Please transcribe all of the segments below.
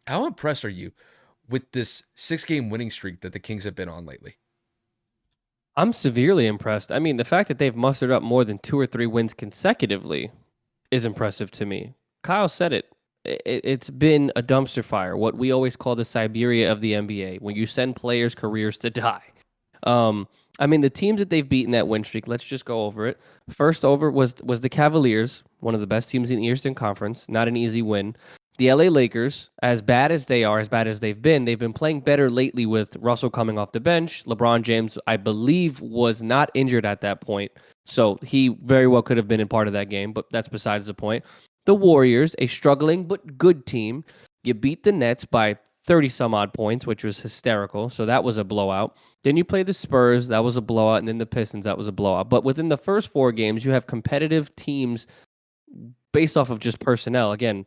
How impressed are you with this 6-game winning streak that the Kings have been on lately? I'm severely impressed. I mean, the fact that they've mustered up more than 2 or 3 wins consecutively is impressive to me. Kyle said it. It's been a dumpster fire, what we always call the Siberia of the NBA, when you send players' careers to die. Um, I mean, the teams that they've beaten that win streak, let's just go over it. First over was the Cavaliers, one of the best teams in the Eastern Conference. Not an easy win. The LA Lakers, as bad as they are, as bad as they've been playing better lately with Russell coming off the bench. LeBron James, I believe, was not injured at that point. So he very well could have been in part of that game, but that's besides the point. The Warriors, a struggling but good team. You beat the Nets by 30 some odd points, which was hysterical. So that was a blowout. Then you play the Spurs, that was a blowout, and then the Pistons, that was a blowout. But within the first 4 games, you have competitive teams based off of just personnel. Again,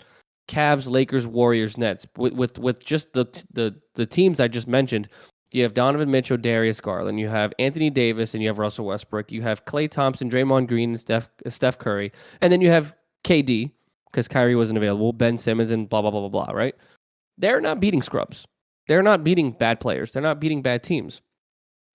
Cavs, Lakers, Warriors, Nets. With just the teams I just mentioned, you have Donovan Mitchell, Darius Garland, you have Anthony Davis, and you have Russell Westbrook. You have Klay Thompson, Draymond Green, and Steph Curry, and then you have KD because Kyrie wasn't available, Ben Simmons, and blah blah blah blah blah. Right? They're not beating scrubs. They're not beating bad players. They're not beating bad teams,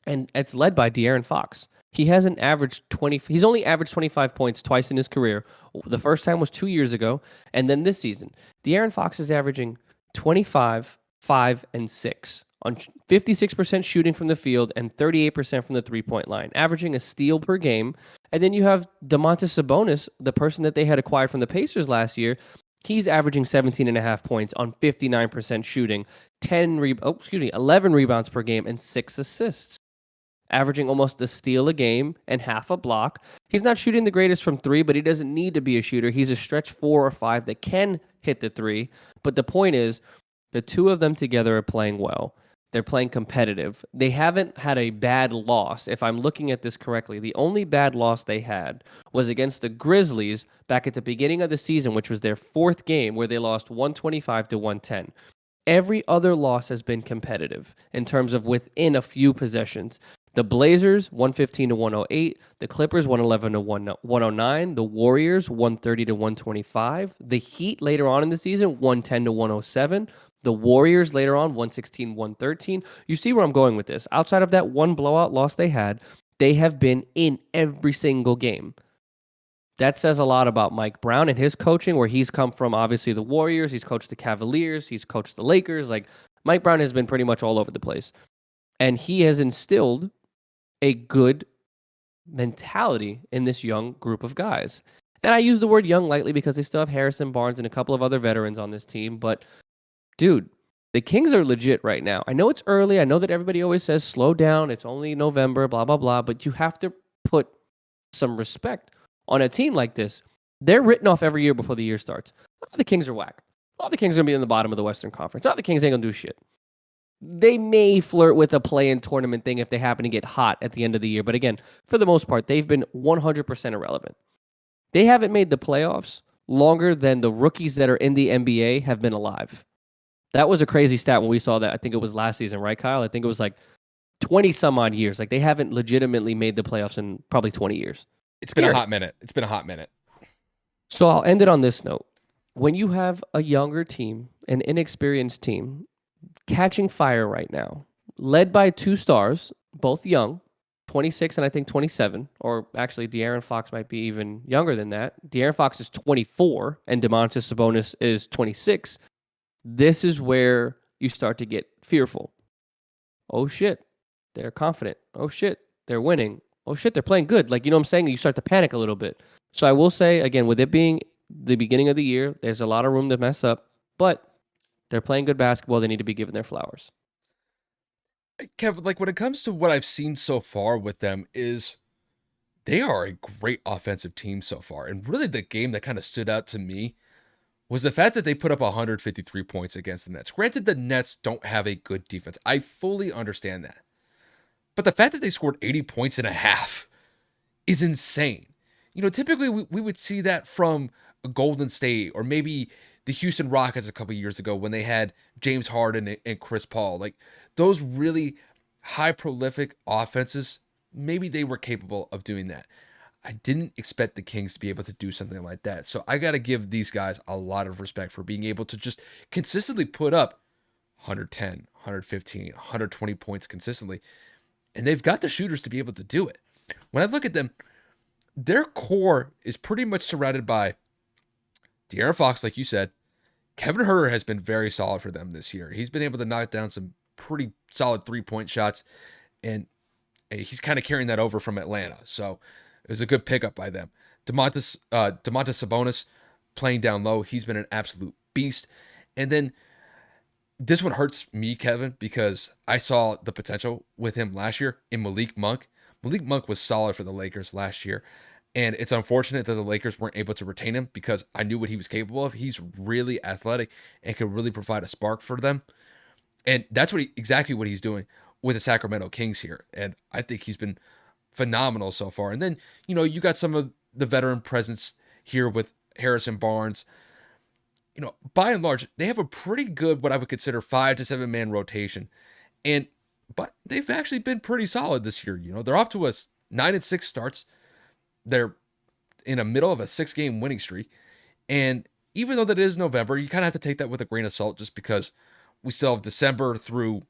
and it's led by De'Aaron Fox. He hasn't averaged 20. He's only averaged 25 points twice in his career. The first time was 2 years ago, and then this season, De'Aaron Fox is averaging 25, 5, and 6 on 56% shooting from the field and 38% from the 3-point line, averaging a steal per game. And then you have Domantas Sabonis, the person that they had acquired from the Pacers last year. He's averaging 17 and a half points on 59% shooting, 11 rebounds per game, and 6 assists, averaging almost a steal a game and half a block. He's not shooting the greatest from three, but he doesn't need to be a shooter. He's a stretch 4 or 5 that can hit the three. But the point is, the two of them together are playing well. They're playing competitive. They haven't had a bad loss. If I'm looking at this correctly, the only bad loss they had was against the Grizzlies back at the beginning of the season, which was their 4th game, where they lost 125 to 110. Every other loss has been competitive in terms of within a few possessions. The Blazers 115 to 108, the Clippers 111 to 109, the Warriors 130 to 125, the Heat later on in the season 110 to 107, the Warriors later on 116 113. You see where I'm going with this. Outside of that one blowout loss they had, they have been in every single game. That says a lot about Mike Brown and his coaching, where he's come from. Obviously the Warriors, he's coached the Cavaliers, he's coached the Lakers. Like, Mike Brown has been pretty much all over the place. And he has instilled a good mentality in this young group of guys. And I use the word young lightly because they still have Harrison Barnes and a couple of other veterans on this team. But, dude, the Kings are legit right now. I know it's early. I know that everybody always says slow down. It's only November, blah, blah, blah. But you have to put some respect on a team like this. They're written off every year before the year starts. Oh, the Kings are whack. Oh, the Kings are going to be in the bottom of the Western Conference. Oh, the Kings ain't going to do shit. They may flirt with a play-in tournament thing if they happen to get hot at the end of the year. But again, for the most part, they've been 100% irrelevant. They haven't made the playoffs longer than the rookies that are in the NBA have been alive. That was a crazy stat when we saw that. I think it was last season, right, Kyle? I think it was like 20 some odd years. Like, they haven't legitimately made the playoffs in probably 20 years. It's been a Scary. hot minute. It's been a hot minute. So I'll end it on this note. When you have a younger team, an inexperienced team, catching fire right now, led by 2 stars, both young, 26 and I think 27, or actually De'Aaron Fox might be even younger than that. De'Aaron Fox is 24 and Domantas Sabonis is 26. This is where you start to get fearful. Oh shit, they're confident. Oh shit, they're winning. Oh shit, they're playing good. Like, you know what I'm saying? You start to panic a little bit. So I will say, again, with it being the beginning of the year, there's a lot of room to mess up, but they're playing good basketball. They need to be given their flowers. Kevin, like when it comes to what I've seen so far with them is they are a great offensive team so far. And really the game that kind of stood out to me was the fact that they put up 153 points against the Nets. Granted, the Nets don't have a good defense. I fully understand that. But the fact that they scored 80 points and a half is insane. You know, typically we would see that from a Golden State or maybe the Houston Rockets a couple years ago when they had James Harden and Chris Paul. Like those really high prolific offenses, maybe they were capable of doing that. I didn't expect the Kings to be able to do something like that. So I got to give these guys a lot of respect for being able to just consistently put up 110, 115, 120 points consistently. And they've got the shooters to be able to do it. When I look at them, their core is pretty much surrounded by De'Aaron Fox, like you said. Kevin Huerter has been very solid for them this year. He's been able to knock down some pretty solid 3-point shots, and he's kind of carrying that over from Atlanta. So it was a good pickup by them. Domantas Sabonis playing down low. He's been an absolute beast. And then this one hurts me, Kevin, because I saw the potential with him last year in Malik Monk. Malik Monk was solid for the Lakers last year. And it's unfortunate that the Lakers weren't able to retain him because I knew what he was capable of. He's really athletic and could really provide a spark for them. And that's exactly what he's doing with the Sacramento Kings here. And I think he's been phenomenal so far. And then, you got some of the veteran presence here with Harrison Barnes. By and large, they have a pretty good, what I would consider 5 to 7 man rotation. But they've actually been pretty solid this year. They're off to a 9-6 starts. They're in the middle of a 6-game winning streak. And even though that is November, you kind of have to take that with a grain of salt just because we still have December through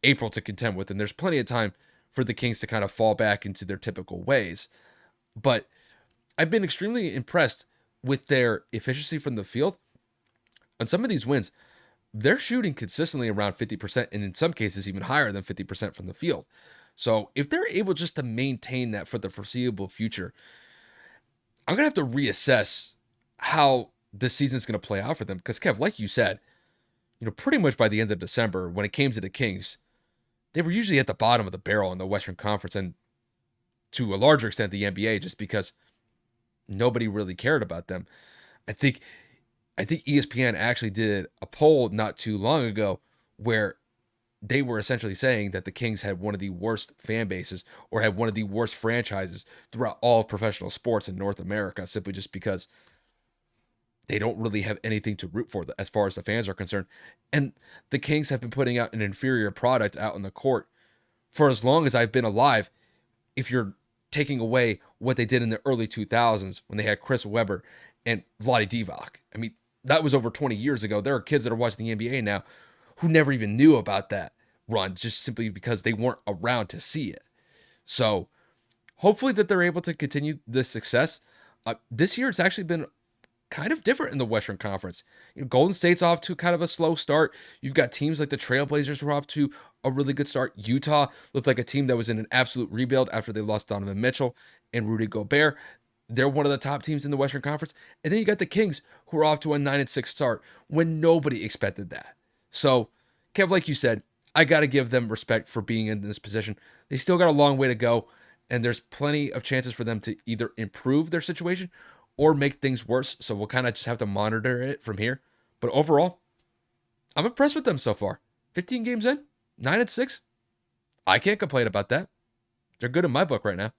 April to contend with. And there's plenty of time for the Kings to kind of fall back into their typical ways. But I've been extremely impressed with their efficiency from the field. On some of these wins, they're shooting consistently around 50%, and in some cases even higher than 50% from the field. So if they're able just to maintain that for the foreseeable future, I'm going to have to reassess how this season's going to play out for them. Because, Kev, like you said, pretty much by the end of December, when it came to the Kings, they were usually at the bottom of the barrel in the Western Conference, and to a larger extent, the NBA, just because nobody really cared about them. I think ESPN actually did a poll not too long ago where they were essentially saying that the Kings had one of the worst fan bases or had one of the worst franchises throughout all of professional sports in North America, simply just because they don't really have anything to root for as far as the fans are concerned. And the Kings have been putting out an inferior product out in the court for as long as I've been alive. If you're taking away what they did in the early 2000s when they had Chris Webber and Vlade Divac. I mean, that was over 20 years ago. There are kids that are watching the NBA now who never even knew about that run just simply because they weren't around to see it. So hopefully that they're able to continue this success. This year, it's actually been kind of different in the Western Conference. Golden State's off to kind of a slow start. You've got teams like the Trailblazers who are off to a really good start. Utah looked like a team that was in an absolute rebuild after they lost Donovan Mitchell and Rudy Gobert. They're one of the top teams in the Western Conference. And then you got the Kings, who are off to a 9-6 start when nobody expected that. So, Kev, like you said, I got to give them respect for being in this position. They still got a long way to go, and there's plenty of chances for them to either improve their situation or make things worse. So we'll kind of just have to monitor it from here. But overall, I'm impressed with them so far. 15 games in, 9-6. I can't complain about that. They're good in my book right now.